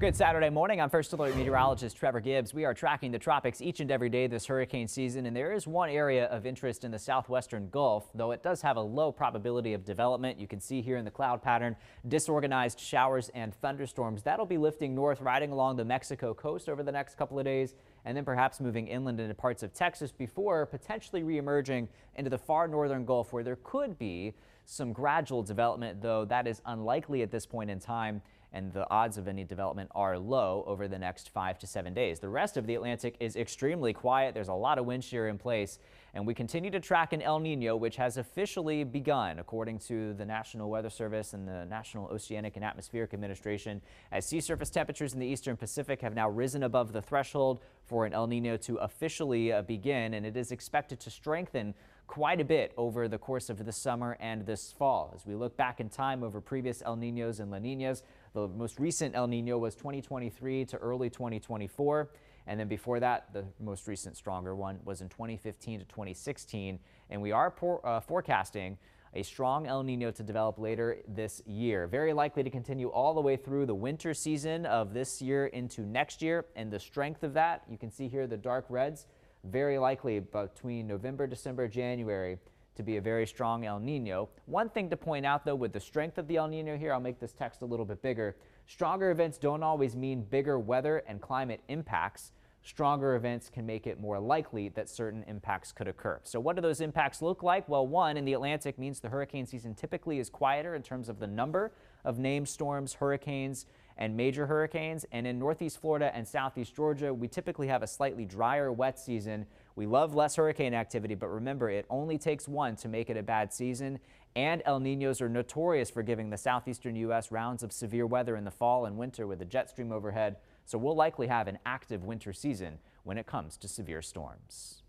Good Saturday morning. I'm First Alert Meteorologist Trevor Gibbs. We are tracking the tropics each and every day this hurricane season, and there is one area of interest in the southwestern Gulf, though it does have a low probability of development. You can see here in the cloud pattern disorganized showers and thunderstorms. That'll be lifting north, riding along the Mexico coast over the next couple of days, and then perhaps moving inland into parts of Texas before potentially reemerging into the far northern Gulf, where there could be some gradual development, though that is unlikely at this point in time, and the odds of any development are low over the next 5 to 7 days. The rest of the Atlantic is extremely quiet. There's a lot of wind shear in place, and we continue to track an El Niño, which has officially begun, according to the National Weather Service and the National Oceanic and Atmospheric Administration, as sea surface temperatures in the eastern Pacific have now risen above the threshold for an El Niño to officially begin, and it is expected to strengthen quite a bit over the course of this summer and this fall. As we look back in time over previous El Niños and La Niñas, the most recent El Niño was 2023 to early 2024. And then before that, the most recent stronger one was in 2015 to 2016. And we are forecasting a strong El Niño to develop later this year. Very likely to continue all the way through the winter season of this year into next year. And the strength of that, you can see here the dark reds, very likely between November, December, January to be a very strong El Niño. One thing to point out, though, with the strength of the El Niño here, I'll make this text a little bit bigger. Stronger events don't always mean bigger weather and climate impacts. Stronger events can make it more likely that certain impacts could occur. So what do those impacts look like? Well, one, in the Atlantic means the hurricane season typically is quieter in terms of the number of named storms, hurricanes, and major hurricanes. And in Northeast Florida and Southeast Georgia, we typically have a slightly drier, wet season. We love less hurricane activity, but remember, it only takes one to make it a bad season. And El Niños are notorious for giving the southeastern U.S. rounds of severe weather in the fall and winter with a jet stream overhead. So we'll likely have an active winter season when it comes to severe storms.